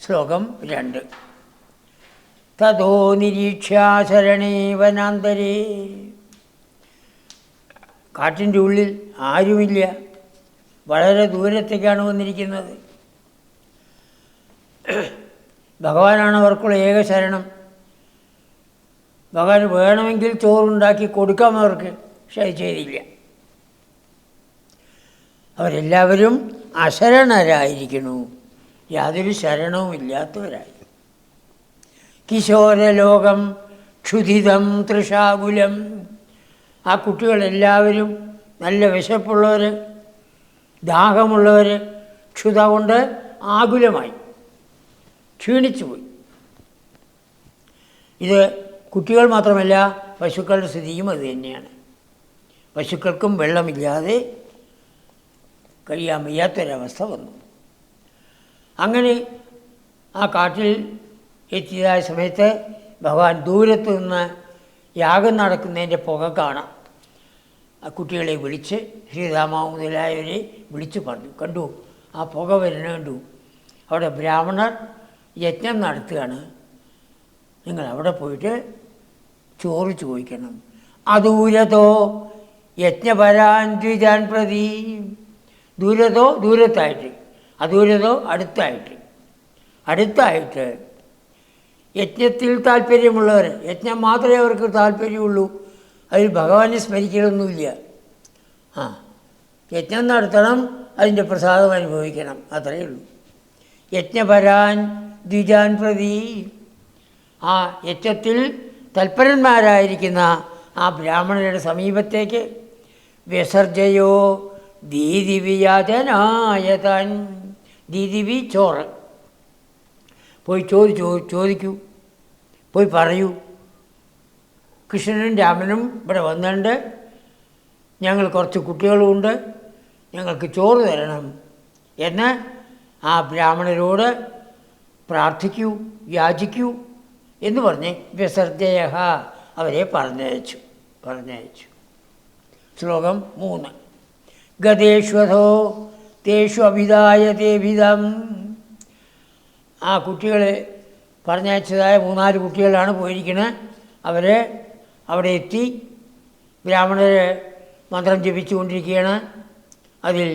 ശ്ലോകം 2. തതോ നിരീക്ഷ്യാശരണേ വനാന്തരേ. കാട്ടിൻ്റെ ഉള്ളിൽ ആരുമില്ല, വളരെ ദൂരത്തേക്കാണ് വന്നിരിക്കുന്നത്. ഭഗവാനാണ് അവർക്കുള്ള ഏക ശരണം. ഭഗവാൻ വേണമെങ്കിൽ ചോറുണ്ടാക്കി കൊടുക്കാം അവർക്ക്, പക്ഷെ അത് ചെയ്തില്ല. അവരെല്ലാവരും അശരണരായിരിക്കുന്നു, യാതൊരു ശരണവും ഇല്ലാത്തവരായി. കിശോരലോകം ക്ഷുധിതം തൃഷാകുലം. ആ കുട്ടികളെല്ലാവരും നല്ല വിശപ്പുള്ളവർ, ദാഹമുള്ളവർ, ക്ഷുധ കൊണ്ട് ആകുലമായി ക്ഷീണിച്ചുപോയി. ഇത് കുട്ടികൾ മാത്രമല്ല, പശുക്കളുടെ സ്ഥിതിയും അത് തന്നെയാണ്. പശുക്കൾക്കും വെള്ളമില്ലാതെ കഴിയാൻ വയ്യാത്തൊരവസ്ഥ വന്നു. അങ്ങനെ ആ കാട്ടിൽ എത്തിയതായ സമയത്ത് ഭഗവാൻ ദൂരത്തു നിന്ന് യാഗം നടക്കുന്നതിൻ്റെ പുക കാണാം. ആ കുട്ടികളെ വിളിച്ച്, ശ്രീരാമ മുതലായവരെ വിളിച്ചു പറഞ്ഞു, കണ്ടു ആ പുക വരുന്ന കണ്ടു, അവിടെ ബ്രാഹ്മണർ യജ്ഞം നടത്തുകയാണ്, നിങ്ങൾ അവിടെ പോയിട്ട് ചോറ് ചോദിക്കണം. അദൂരതോ യജ്ഞപരാൻ ദ്വിജാൻ പ്രതി. ദൂരതോ ദൂരത്തായിട്ട്, അദൂരതോ അടുത്തായിട്ട് യജ്ഞത്തിൽ താല്പര്യമുള്ളവർ, യജ്ഞം മാത്രമേ അവർക്ക് താല്പര്യമുള്ളൂ, അതിൽ ഭഗവാനെ സ്മരിക്കലൊന്നുമില്ല. യജ്ഞം നടത്തണം, അതിൻ്റെ പ്രസാദം അനുഭവിക്കണം, അത്രയേ ഉള്ളൂ. യജ്ഞപരാൻ ദ്വിജാൻ പ്രതി. ആ യജ്ഞത്തിൽ തൽപരന്മാരായിരിക്കുന്ന ആ ബ്രാഹ്മണരുടെ സമീപത്തേക്ക് വ്യസർജയോ ദീദിവിയാചനായതാൻ. ദീദിവി ചോറ്. പോയി ചോദിക്കൂ, പോയി പറയൂ, കൃഷ്ണനും രാമനും ഇവിടെ വന്നിട്ടുണ്ട്, ഞങ്ങൾ കുറച്ച് കുട്ടികളുമുണ്ട്, ഞങ്ങൾക്ക് ചോറ് തരണം എന്ന് ആ ബ്രാഹ്മണരോട് പ്രാർത്ഥിക്കൂ, യാചിക്കൂ എന്ന് പറഞ്ഞ് വ്യസർജയ അവരെ പറഞ്ഞയച്ചു. ശ്ലോകം 3. ഗതേഷ്വധോ തേഷു അഭിധായതേഭിതം. ആ കുട്ടികളെ പറഞ്ഞയച്ചതായ 3-4 കുട്ടികളാണ് പോയിരിക്കുന്നത്. അവർ അവിടെ എത്തി, ബ്രാഹ്മണർ മന്ത്രം ജപിച്ചുകൊണ്ടിരിക്കുകയാണ്. അതിൽ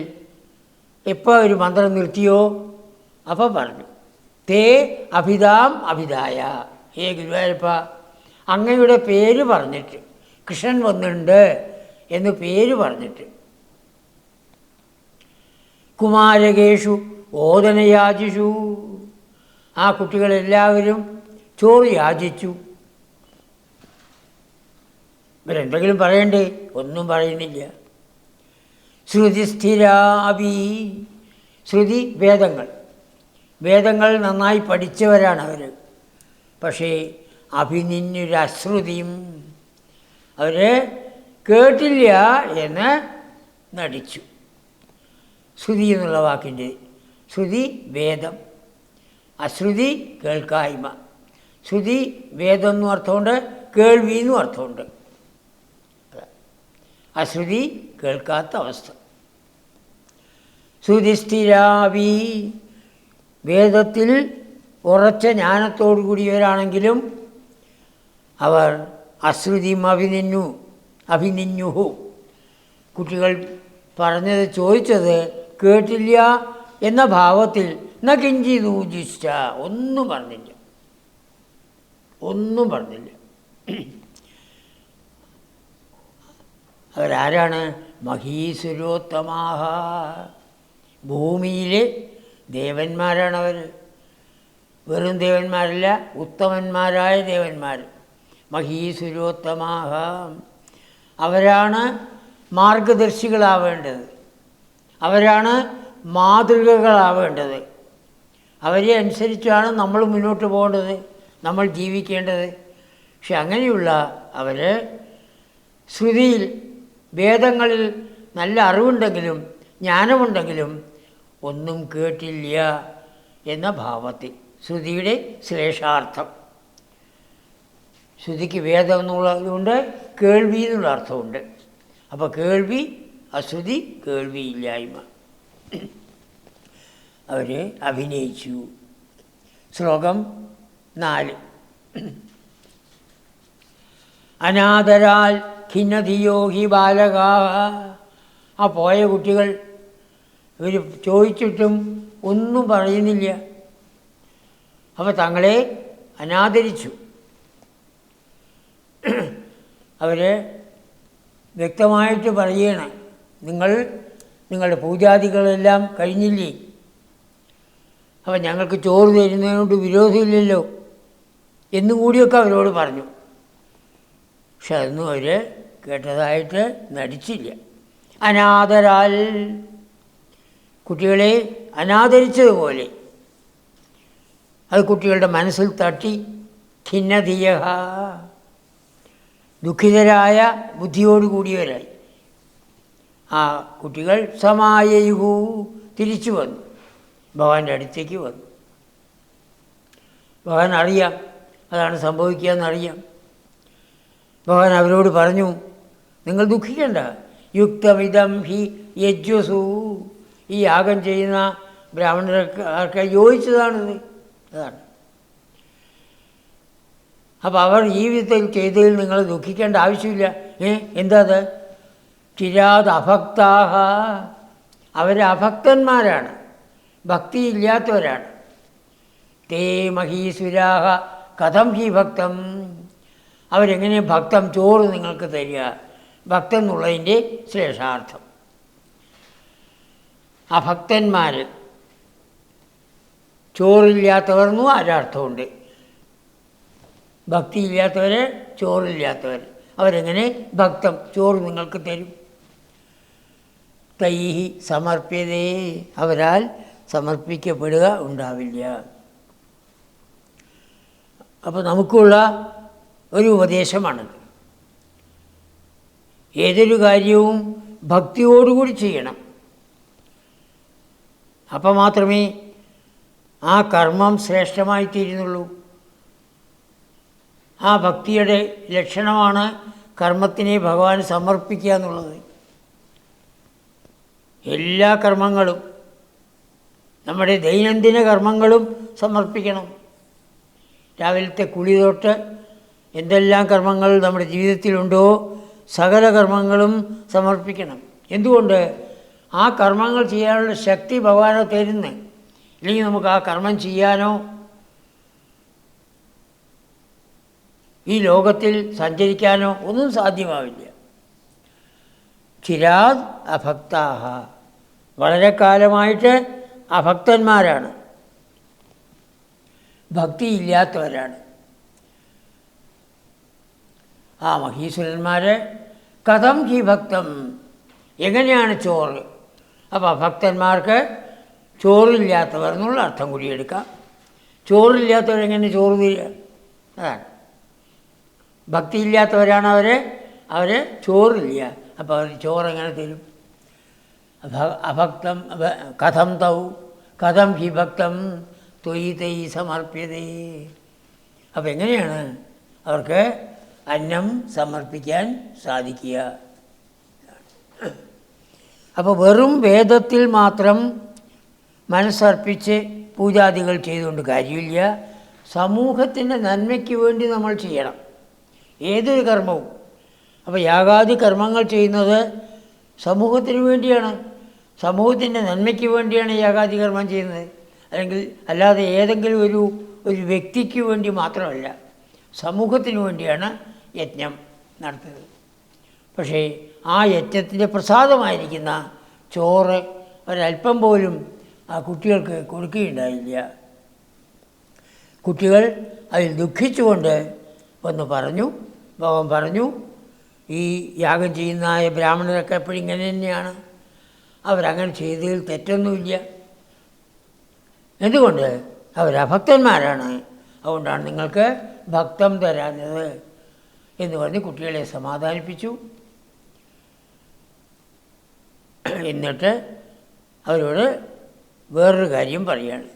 എപ്പോൾ ഒരു മന്ത്രം നിർത്തിയോ അപ്പോൾ പറഞ്ഞു, തേ അഭിതാം അഭിധായ. ഹേ ഗുരുവായൂരപ്പ, അങ്ങയുടെ പേര് പറഞ്ഞിട്ട്, കൃഷ്ണൻ വന്നിട്ടുണ്ട് എന്ന് പേര് പറഞ്ഞിട്ട്, കുമാരകേഷു ഓദനയാചിഷു. ആ കുട്ടികളെല്ലാവരും ചോറ് യാചിച്ചു. ഇവരെന്തെങ്കിലും പറയണ്ടേ? ഒന്നും പറയുന്നില്ല. ശ്രുതി സ്ഥിരാഭി. ശ്രുതി വേദങ്ങൾ നന്നായി പഠിച്ചവരാണ് അവർ. പക്ഷേ അഭിനിന്യൊരശ്രുതിയും, അവർ കേട്ടില്ല എന്ന് നടിച്ചു. ശ്രുതി എന്നുള്ള വാക്കിൻ്റെ ശ്രുതി വേദം, അശ്രുതി കേൾക്കായ്മ. ശ്രുതി വേദം എന്നും അർത്ഥമുണ്ട്, കേൾവി എന്നും അർത്ഥമുണ്ട്. അശ്രുതി കേൾക്കാത്ത അവസ്ഥ. ശ്രുതിസ്ഥിരാവി. വേദത്തിൽ ഉറച്ച ജ്ഞാനത്തോടു കൂടിയവരാണെങ്കിലും അവർ അശ്രുതിയും അഭിനിന്യുഹു. കുട്ടികൾ പറഞ്ഞത് ചോദിച്ചത് കേട്ടില്ല എന്ന ഭാവത്തിൽ ന കിഞ്ചിതൂജിഷ്ട. ഒന്നും പറഞ്ഞില്ല. അവരാരാണ്? മഹീസുരോത്തമാഹ. ഭൂമിയിലെ ദേവന്മാരാണവർ. വെറും ദേവന്മാരല്ല, ഉത്തമന്മാരായ ദേവന്മാർ. മഹീസുരോത്തമാഹ. അവരാണ് മാർഗദർശികളാവേണ്ടത്, അവരാണ് മാതൃകകളാവേണ്ടത്. അവരെ അനുസരിച്ചാണ് നമ്മൾ മുന്നോട്ട് പോകേണ്ടത്, നമ്മൾ ജീവിക്കേണ്ടത്. പക്ഷെ അങ്ങനെയുള്ള അവർ ശ്രുതിയിൽ, വേദങ്ങളിൽ നല്ല അറിവുണ്ടെങ്കിലും ജ്ഞാനമുണ്ടെങ്കിലും ഒന്നും കേട്ടില്ല എന്ന ഭാവത്തിൽ. ശ്രുതിയുടെ ശ്ലേഷാർത്ഥം. ശ്രുതിക്ക് വേദം എന്നുള്ളതുകൊണ്ട് കേൾവി എന്നുള്ള അർത്ഥമുണ്ട്. അപ്പോൾ കേൾവി അശ്രുതി, കേൾവിയില്ലായ്മ. അവർ അഭിനയിച്ചു. ശ്ലോകം 4. അനാദരാൽ ഖിന്നധിയോ ഹി ബാലകാ. ആ പോയ കുട്ടികൾ ഇവർ ചോദിച്ചിട്ടും ഒന്നും പറയുന്നില്ല. അപ്പോൾ തങ്ങളെ അനാദരിച്ചു. അവർ വ്യക്തമായിട്ട് പറയുകയാണ്, നിങ്ങളുടെ പൂജാദികളെല്ലാം കഴിഞ്ഞില്ലേ, അപ്പം ഞങ്ങൾക്ക് ചോറ് തരുന്നതിനോട് വിരോധമില്ലല്ലോ എന്നും കൂടിയൊക്കെ അവരോട് പറഞ്ഞു. പക്ഷെ അതൊന്നും അവർ കേട്ടതായിട്ട് നടിച്ചില്ല. അനാദരാൽ, കുട്ടികളെ അനാദരിച്ചതുപോലെ അത് കുട്ടികളുടെ മനസ്സിൽ തട്ടി. ഖിന്നധിയ, ദുഃഖിതരായ ബുദ്ധിയോടുകൂടിയവരായി ആ കുട്ടികൾ. സമായയുഹു, തിരിച്ചു വന്നു, ഭഗവാന്റെ അടുത്തേക്ക് വന്നു. ഭഗവാൻ അറിയാം അതാണ് സംഭവിക്കുക എന്നറിയാം. ഭഗവാൻ അവരോട് പറഞ്ഞു, നിങ്ങൾ ദുഃഖിക്കണ്ട. യുക്തമിതം ഹി യജ്വസു, ഈ യാഗം ചെയ്യുന്ന ബ്രാഹ്മണർക്ക് യോജിച്ചതാണിത്. അതാണ്. അപ്പോൾ അവർ ഈ വിധത്തിൽ ചെയ്തതിൽ നിങ്ങൾ ദുഃഖിക്കേണ്ട ആവശ്യമില്ല. എന്താ അത്? ചിരാത് അഭക്താഹ, അവർ അഭക്തന്മാരാണ്, ഭക്തിയില്ലാത്തവരാണ്. തേ മഹീസുരാഹ കഥം ഹി ഭക്തം, അവരെങ്ങനെ ഭക്തം ചോറ് നിങ്ങൾക്ക് തരിക? ഭക്തം എന്നുള്ളതിൻ്റെ ശ്രേഷ്ഠാർത്ഥം. അഭക്തന്മാർ, ചോറില്ലാത്തവർ എന്നും ഒരർത്ഥമുണ്ട്. ഭക്തിയില്ലാത്തവർ, ചോറില്ലാത്തവർ, അവരെങ്ങനെ ഭക്തം ചോറ് നിങ്ങൾക്ക് തരും? തൈഹി സമർപ്യതേ, അവരാൽ സമർപ്പിക്കപ്പെടുക ഉണ്ടാവില്ല. അപ്പോൾ നമുക്കുള്ള ഒരു ഉപദേശമാണത്. ഏതൊരു കാര്യവും ഭക്തിയോടുകൂടി ചെയ്യണം. അപ്പം മാത്രമേ ആ കർമ്മം ശ്രേഷ്ഠമായി തീരുന്നുള്ളൂ. ആ ഭക്തിയുടെ ലക്ഷണമാണ് കർമ്മത്തിനെ ഭഗവാന് സമർപ്പിക്കുക എന്നുള്ളത്. എല്ലാ കർമ്മങ്ങളും, നമ്മുടെ ദൈനംദിന കർമ്മങ്ങളും സമർപ്പിക്കണം. രാവിലത്തെ കുളി തൊട്ട് എന്തെല്ലാം കർമ്മങ്ങൾ നമ്മുടെ ജീവിതത്തിലുണ്ടോ സകല കർമ്മങ്ങളും സമർപ്പിക്കണം. എന്തുകൊണ്ട്? ആ കർമ്മങ്ങൾ ചെയ്യാനുള്ള ശക്തി ഭഗവാനെ തരുന്നത്. ഇല്ലെങ്കിൽ നമുക്ക് ആ കർമ്മം ചെയ്യാനോ ഈ ലോകത്തിൽ സഞ്ചരിക്കാനോ ഒന്നും സാധ്യമാവില്ല. ചിരാത് അഭക്താഹ, വളരെ കാലമായിട്ട് അഭക്തന്മാരാണ്, ഭക്തിയില്ലാത്തവരാണ്. ആ മഹീശ്വരന്മാർ കഥം ഹി ഭക്തം, എങ്ങനെയാണ് ചോറ്? അപ്പോൾ ഭക്തന്മാർക്ക് ചോറില്ലാത്തവർ എന്നുള്ള അർത്ഥം കൂടി എടുക്കാം. ചോറില്ലാത്തവരെങ്ങനെ ചോറ് തരിക? അതാണ്. ഭക്തിയില്ലാത്തവരാണ് അവർ ചോറില്ല. അപ്പോൾ അവർ ചോറെങ്ങനെ തരും? അഭക്തം കഥം തൗ കഥം ഹി ഭക്തം ത്വയി തൈ സമർപ്യതേ. അപ്പോൾ എങ്ങനെയാണ് അവർക്ക് അന്നം സമർപ്പിക്കാൻ സാധിക്കുക? അപ്പോൾ വെറും വേദത്തിൽ മാത്രം മനസ്സർപ്പിച്ച് പൂജാദികൾ ചെയ്തുകൊണ്ട് കാര്യമില്ല. സമൂഹത്തിൻ്റെ നന്മയ്ക്ക് വേണ്ടി നമ്മൾ ചെയ്യണം ഏതൊരു കർമ്മവും. അപ്പോൾ യാഗാദി കർമ്മങ്ങൾ ചെയ്യുന്നത് സമൂഹത്തിന് വേണ്ടിയാണ്, സമൂഹത്തിൻ്റെ നന്മയ്ക്ക് വേണ്ടിയാണ് യാഗാദി കർമ്മം ചെയ്യുന്നത്. അല്ലെങ്കിൽ അല്ലാതെ ഏതെങ്കിലും ഒരു വ്യക്തിക്ക് വേണ്ടി മാത്രമല്ല, സമൂഹത്തിന് വേണ്ടിയാണ് യജ്ഞം നടത്തുന്നത്. പക്ഷേ ആ യജ്ഞത്തിൻ്റെ പ്രസാദമായിരിക്കുന്ന ചോറ് ഒരല്പം പോലും ആ കുട്ടികൾക്ക് കൊടുക്കുകയുണ്ടായില്ല. കുട്ടികൾ അതിൽ ദുഃഖിച്ചുകൊണ്ട് വന്ന് പറഞ്ഞു, ഭഗവാൻ പറഞ്ഞു, ഈ യാഗം ചെയ്യുന്ന ബ്രാഹ്മണരൊക്കെ എപ്പോഴും ഇങ്ങനെ തന്നെയാണ്, അവരങ്ങനെ ചെയ്തതിൽ തെറ്റൊന്നുമില്ല. എന്തുകൊണ്ട്? അവരഭക്തന്മാരാണ്, അതുകൊണ്ടാണ് നിങ്ങൾക്ക് ഭക്തം തരാഞ്ഞത് എന്ന് പറഞ്ഞ് കുട്ടികളെ സമാധാനിപ്പിച്ചു. എന്നിട്ട് അവരോട് വേറൊരു കാര്യം പറയുകയാണ്.